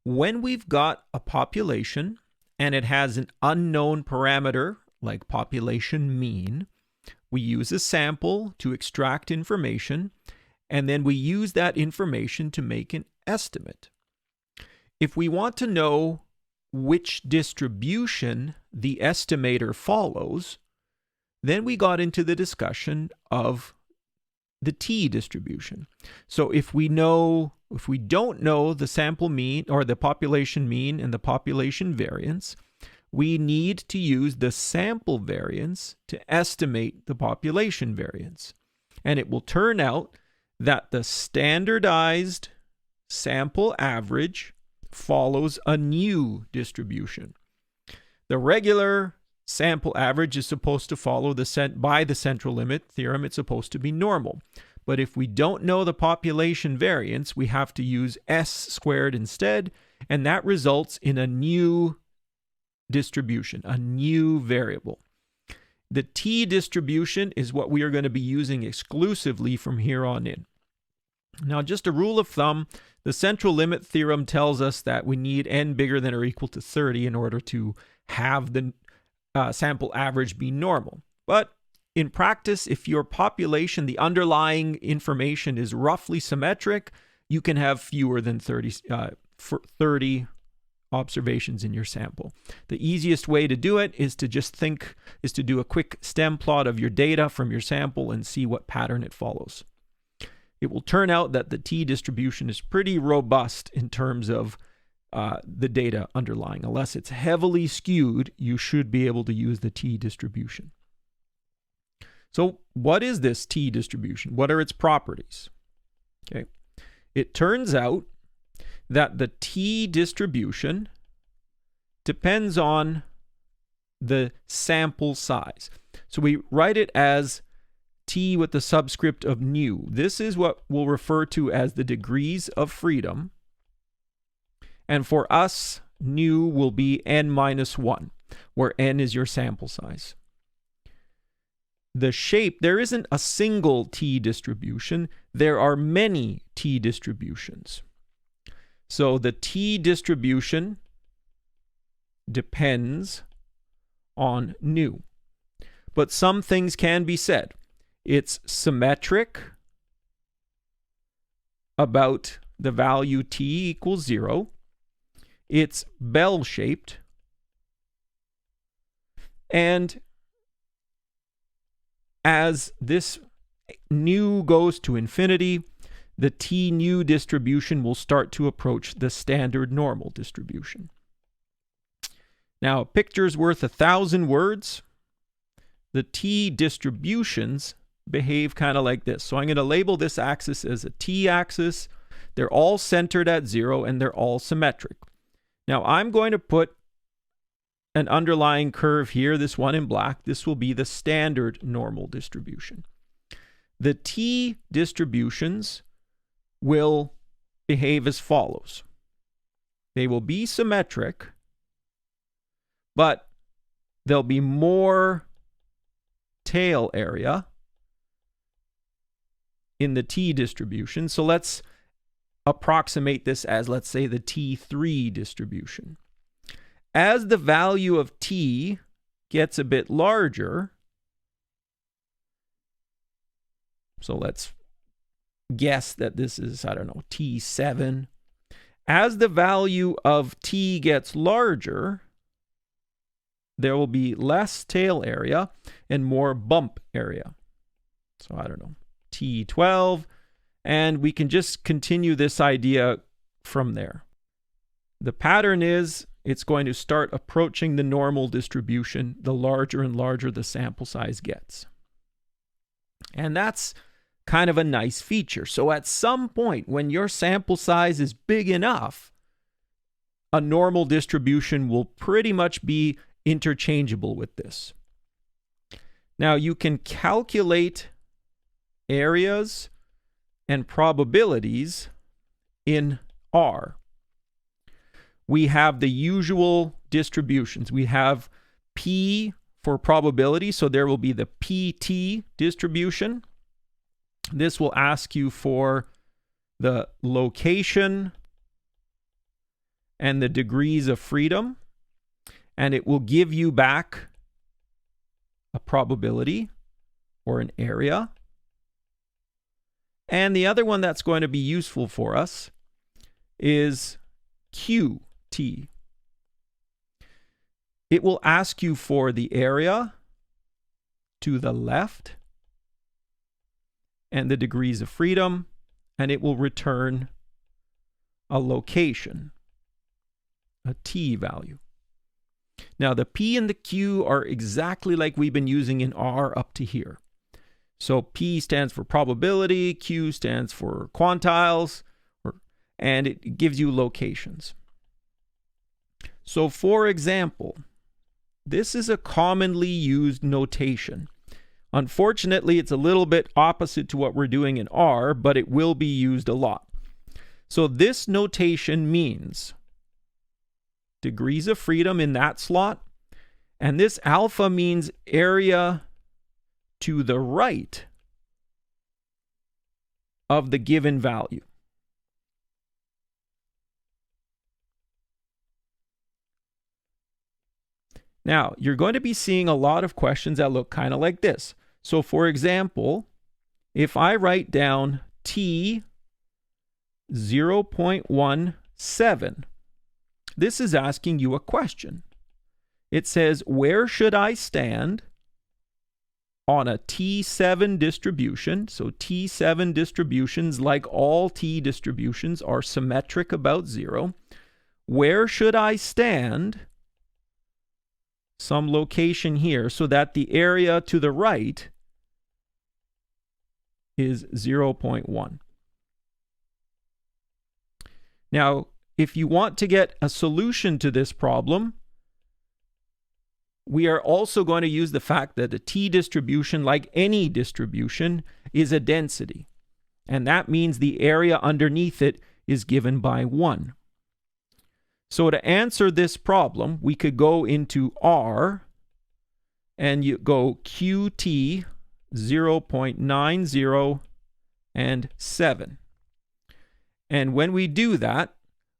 When we've got a population and it has an unknown parameter like population mean, we use a sample to extract information, and then we use that information to make an estimate. If we want to know which distribution the estimator follows, then we got into the discussion of the t-distribution. So if we don't know the sample mean or the population mean and the population variance, we need to use the sample variance to estimate the population variance. And it will turn out that the standardized sample average follows a new distribution. The regular sample average is supposed to follow by the central limit theorem. It's supposed to be normal. But if we don't know the population variance, we have to use s squared instead, and that results in a new distribution, a new variable. The t-distribution is what we are going to be using exclusively from here on in. Now, just a rule of thumb, the central limit theorem tells us that we need n bigger than or equal to 30 in order to have the sample average be normal. But in practice, if your population, the underlying information is roughly symmetric, you can have fewer than 30 observations in your sample. The easiest way to do it is to do a quick stem plot of your data from your sample and see what pattern it follows. It will turn out that the t-distribution is pretty robust in terms of the data underlying. Unless it's heavily skewed, you should be able to use the t-distribution. So what is this t-distribution? What are its properties? Okay. It turns out that the t-distribution depends on the sample size. So we write it as t with the subscript of nu. This is what we'll refer to as the degrees of freedom. And for us, nu will be n minus 1, where n is your sample size. The shape, there isn't a single t-distribution. There are many t-distributions. So the t-distribution depends on nu. But some things can be said. It's symmetric about the value t equals 0. It's bell-shaped. And as this nu goes to infinity, the t nu distribution will start to approach the standard normal distribution. Now, a picture's worth 1,000 words. The t distributions behave kind of like this. So I'm going to label this axis as a t-axis. They're all centered at 0 and they're all symmetric. Now I'm going to put an underlying curve here, this one in black. This will be the standard normal distribution. The t distributions will behave as follows. They will be symmetric, but there'll be more tail area in the t distribution. So let's approximate this as, let's say, the t3 distribution. As the value of t gets a bit larger, so let's guess that this is, I don't know, t7. As the value of t gets larger, there will be less tail area and more bump area. So I don't know, t12, and we can just continue this idea from there. The pattern is it's going to start approaching the normal distribution the larger and larger the sample size gets. And that's kind of a nice feature. So at some point when your sample size is big enough, a normal distribution will pretty much be interchangeable with this. Now you can calculate areas and probabilities in R. We have the usual distributions. We have P for probability, so there will be the PT distribution. This will ask you for the location and the degrees of freedom, and it will give you back a probability or an area. And the other one that's going to be useful for us is QT. It will ask you for the area to the left and the degrees of freedom, and it will return a location, a T value. Now, the P and the Q are exactly like we've been using in R up to here. So P stands for probability, Q stands for quantiles, and it gives you locations. So for example, this is a commonly used notation. Unfortunately, it's a little bit opposite to what we're doing in R, but it will be used a lot. So this notation means degrees of freedom in that slot, and this alpha means area to the right of the given value. Now, you're going to be seeing a lot of questions that look kind of like this. So, for example, if I write down T 0.17, this is asking you a question. It says, where should I stand on a T7 distribution? So T7 distributions, like all T distributions, are symmetric about 0. Where should I stand, some location here, so that the area to the right is 0.1? Now, if you want to get a solution to this problem, we are also going to use the fact that a T distribution, like any distribution, is a density. And that means the area underneath it is given by 1. So to answer this problem, we could go into R and you go QT 0.90 and 7. And when we do that,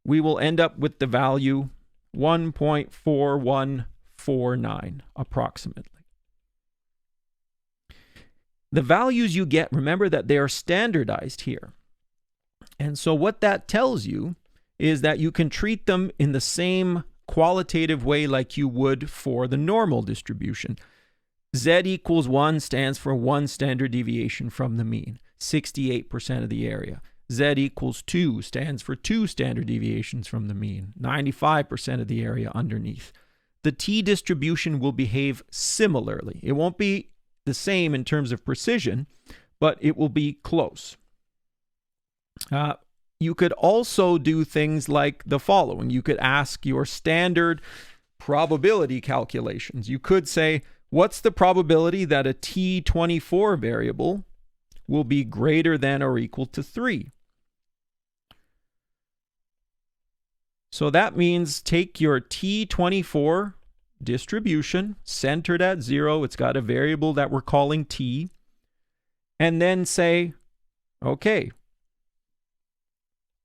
we will end up with the value 1.4149 approximately. The values you get, remember that they are standardized here. And so what that tells you is that you can treat them in the same qualitative way like you would for the normal distribution. Z equals 1 stands for 1 standard deviation from the mean, 68% of the area. Z equals 2 stands for 2 standard deviations from the mean, 95% of the area underneath. The T distribution will behave similarly. It won't be the same in terms of precision, but it will be close. You could also do things like the following. You could ask your standard probability calculations. You could say, what's the probability that a T24 variable will be greater than or equal to 3? So that means take your T24 distribution, centered at 0, it's got a variable that we're calling T, and then say, okay,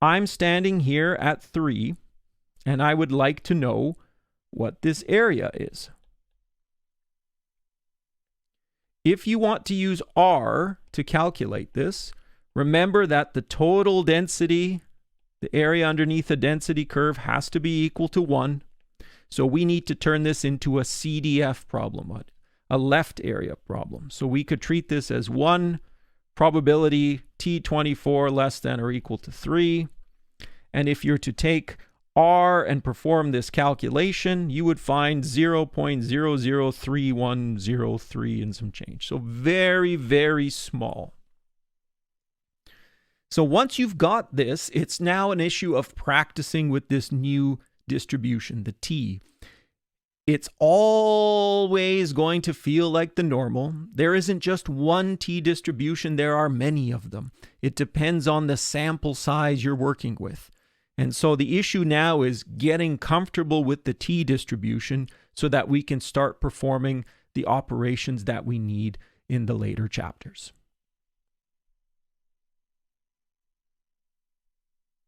I'm standing here at 3, and I would like to know what this area is. If you want to use R to calculate this, remember that the total density, the area underneath a density curve, has to be equal to 1. So we need to turn this into a CDF problem, a left area problem. So we could treat this as 1 probability T24 less than or equal to 3. And if you're to take R and perform this calculation, you would find 0.003103 and some change. So very, very small. So once you've got this, it's now an issue of practicing with this new distribution, the T. It's always going to feel like the normal. There isn't just one T distribution, there are many of them. It depends on the sample size you're working with. And so the issue now is getting comfortable with the T distribution so that we can start performing the operations that we need in the later chapters.